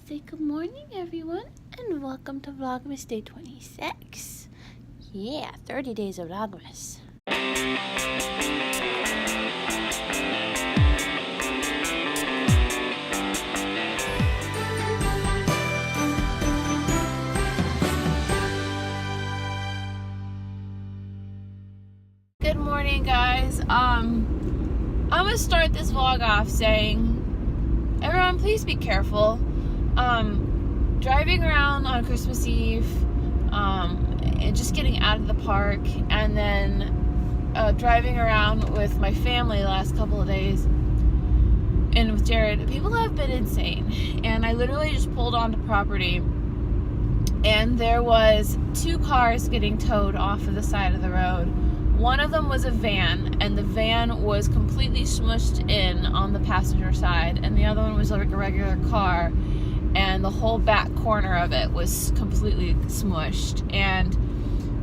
say good morning, everyone, and welcome to Vlogmas Day 26. Yeah, 30 days of Vlogmas. Good morning, guys. I'm gonna start this vlog off saying, everyone, please be careful. Driving around on Christmas Eve, and just getting out of the park, and then driving around with my family the last couple of days, and with Jared, people have been insane. And I literally just pulled onto property, and there was 2 cars getting towed off of the side of the road. One of them was a van, and the van was completely smushed in on the passenger side, and the other one was like a regular car, and the whole back corner of it was completely smushed. And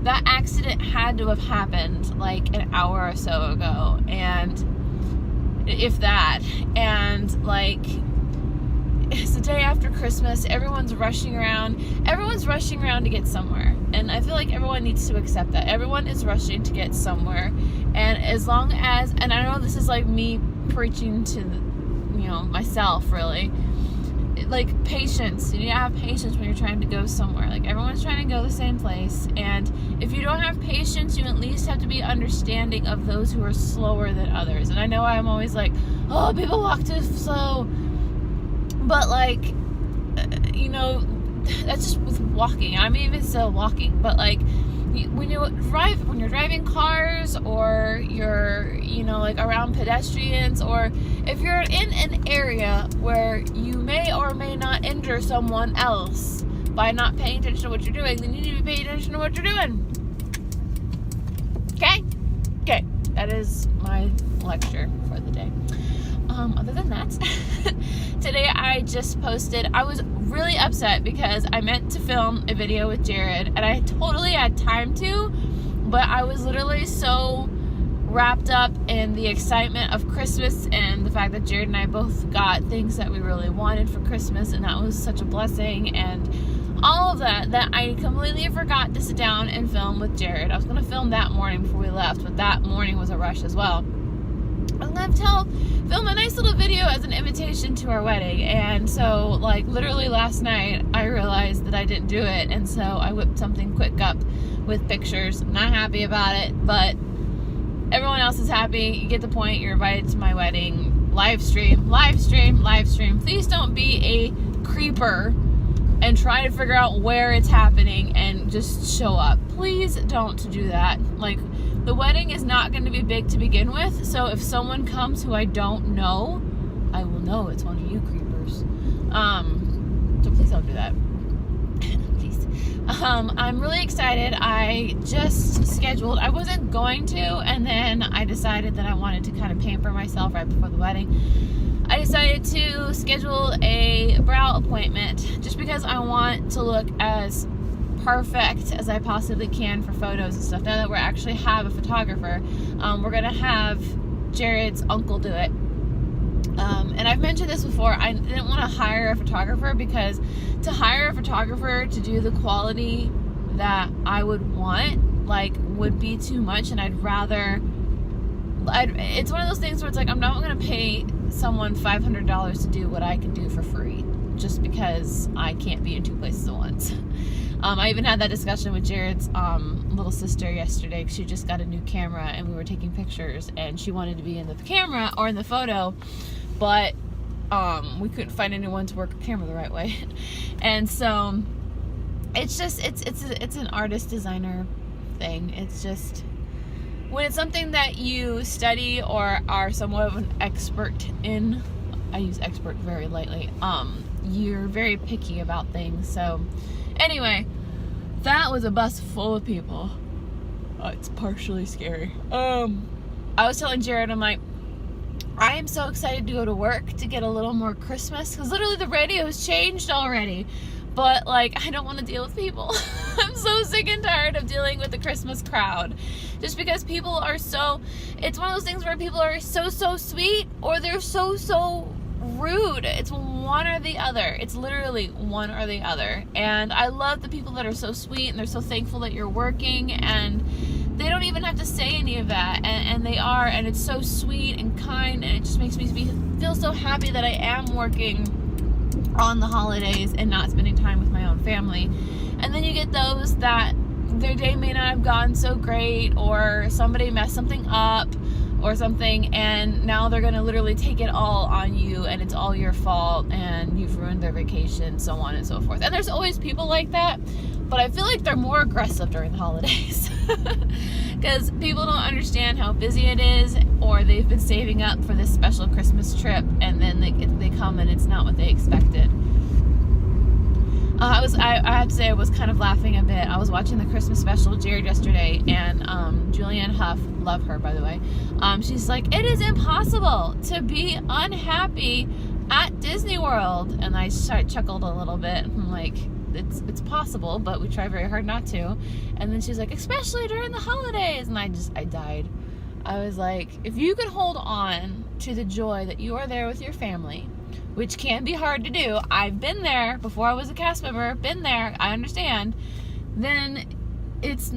that accident had to have happened like an hour or so ago, and if that. And like, it's the day after Christmas, everyone's rushing around to get somewhere, and I feel like everyone needs to accept that everyone is rushing to get somewhere. And as long as, and I know this is like me preaching to myself, really, like, patience. You need to have patience when you're trying to go somewhere. Like, everyone's trying to go the same place, and if you don't have patience, you at least have to be understanding of those who are slower than others. And I know I'm always like, oh, people walk too slow, but like, that's just with walking. I'm even still walking, but like, when you're driving cars, or you're like around pedestrians, or if you're in an area where you may or may not injure someone else by not paying attention to what you're doing, then you need to be paying attention to what you're doing. Okay, that is my lecture for the day. Other than that, today I just posted, I was really upset because I meant to film a video with Jared, and I totally had time to, but I was literally so wrapped up in the excitement of Christmas and the fact that Jared and I both got things that we really wanted for Christmas, and that was such a blessing, and all of that I completely forgot to sit down and film with Jared. I was going to film that morning before we left, but that morning was a rush as well. I was going to film a nice little video as an invitation to our wedding, and so like literally last night I realized that I didn't do it, and so I whipped something quick up with pictures. I'm not happy about it, but everyone else is happy. You get the point. You're invited to my wedding. Live stream. Please don't be a creeper and try to figure out where it's happening and just show up. Please don't do that. Like, the wedding is not going to be big to begin with, so if someone comes who I don't know, I will know it's one of you creepers. So please don't do that. Please. I'm really excited. I just scheduled, I wasn't going to, and then I decided that I wanted to kind of pamper myself right before the wedding. I decided to schedule a brow appointment just because I want to look as perfect as I possibly can for photos and stuff. Now that we actually have a photographer, we're gonna have Jared's uncle do it. And I've mentioned this before, I didn't want to hire a photographer because to hire a photographer to do the quality that I would want, like, would be too much, and it's one of those things where it's like, I'm not gonna pay someone $500 to do what I can do for free just because I can't be in 2 places at once. I even had that discussion with Jared's little sister yesterday, because she just got a new camera and we were taking pictures, and she wanted to be in the camera or in the photo, but we couldn't find anyone to work a camera the right way. And so it's just, it's an artist designer thing. It's just, when it's something that you study or are somewhat of an expert in, I use expert very lightly, you're very picky about things. So anyway, that was a bus full of people. It's partially scary. I was telling Jared, I'm like, I am so excited to go to work to get a little more Christmas, because literally the radio has changed already, but like, I don't want to deal with people. I'm so sick and tired of dealing with the Christmas crowd, just because people are so, it's one of those things where people are so sweet, or they're so rude. It's one or the other. It's literally one or the other. And I love the people that are so sweet and they're so thankful that you're working, and they don't even have to say any of that, and they are, and it's so sweet and kind, and it just makes me feel so happy that I am working on the holidays and not spending time with my own family. And then you get those that their day may not have gone so great, or somebody messed something up or something, and now they're gonna literally take it all on you, and it's all your fault, and you've ruined their vacation, so on and so forth. And there's always people like that, but I feel like they're more aggressive during the holidays because people don't understand how busy it is, or they've been saving up for this special Christmas trip, and then they come and it's not what they expected. I have to say I was kind of laughing a bit. I was watching the Christmas special with Jared yesterday, and Julianne Hough, love her by the way, she's like, it is impossible to be unhappy at Disney World, and I chuckled a little bit. I'm like, it's possible, but we try very hard not to. And then she's like, especially during the holidays, and I died. I was like, if you could hold on to the joy that you are there with your family, which can be hard to do, I've been there before I was a cast member, been there, I understand, then it's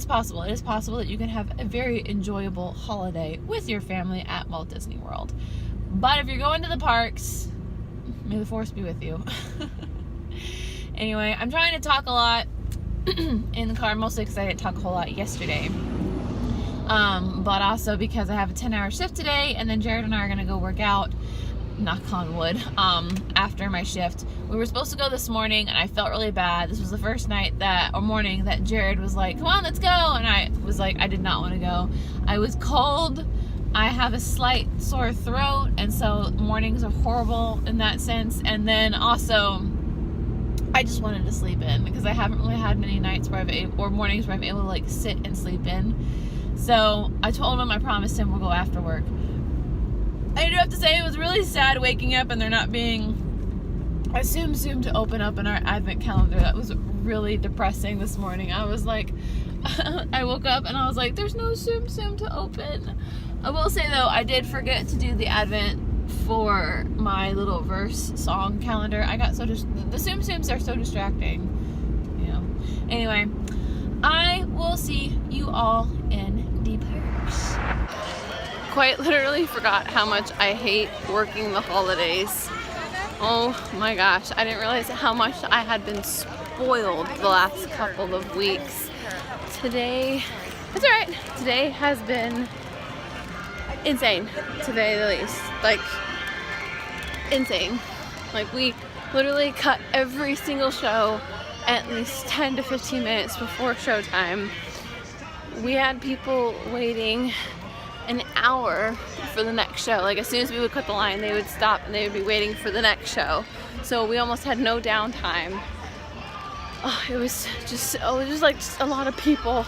possible. It is possible that you can have a very enjoyable holiday with your family at Walt Disney World. But if you're going to the parks, may the force be with you. Anyway, I'm trying to talk a lot in the car, mostly because I didn't talk a whole lot yesterday. But also because I have a 10-hour shift today, and then Jared and I are going to go work out, knock on wood, after my shift. We were supposed to go this morning, and I felt really bad. This was the first morning that Jared was like, come on, let's go. And I was like, I did not want to go. I was cold. I have a slight sore throat, and so mornings are horrible in that sense. And then also, I just wanted to sleep in because I haven't really had many nights or mornings where I'm able to like sit and sleep in. So I told him, I promised him we'll go after work. I do have to say it was really sad waking up and there not being a Zoom to open up in our advent calendar. That was really depressing this morning. I was like, I woke up and I was like, there's no Zoom to open. I will say though, I did forget to do the advent for my little verse song calendar. I got the Zooms are so distracting, you know. Anyway, I will see you all in the parks. Quite literally forgot how much I hate working the holidays. Oh my gosh, I didn't realize how much I had been spoiled the last couple of weeks. Today, that's alright, today has been insane, to say the least. Like, insane. Like, we literally cut every single show at least 10 to 15 minutes before showtime. We had people waiting an hour for the next show. Like, as soon as we would cut the line, they would stop and they would be waiting for the next show. So we almost had no downtime. Oh, it was just like a lot of people.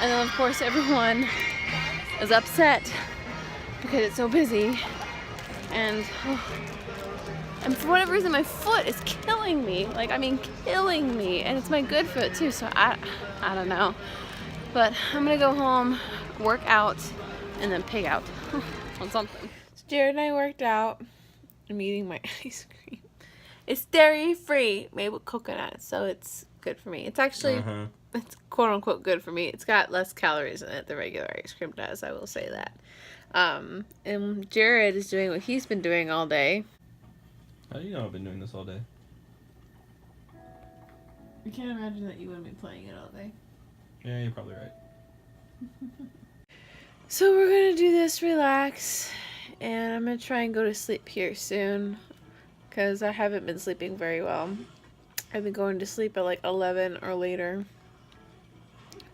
And then of course everyone is upset because it's so busy. And for whatever reason my foot is killing me. Like, I mean, killing me. And it's my good foot too, so I don't know. But I'm gonna go home, work out, and then pig out on something. So Jared and I worked out. I'm eating my ice cream. It's dairy free, made with coconut, so it's good for me. It's actually, it's quote unquote good for me. It's got less calories in it than regular ice cream does, I will say that. And Jared is doing what he's been doing all day. How do you know I've been doing this all day? I can't imagine that you wouldn't be playing it all day. Yeah, you're probably right. So we're gonna do this, relax, and I'm gonna try and go to sleep here soon because I haven't been sleeping very well. I've been going to sleep at like 11 or later.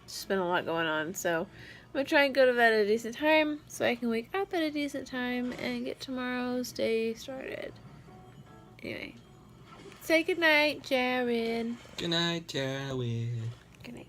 It's just been a lot going on, so I'm gonna try and go to bed at a decent time so I can wake up at a decent time and get tomorrow's day started. Anyway, say goodnight, Jared. Good night, Jared. Good night.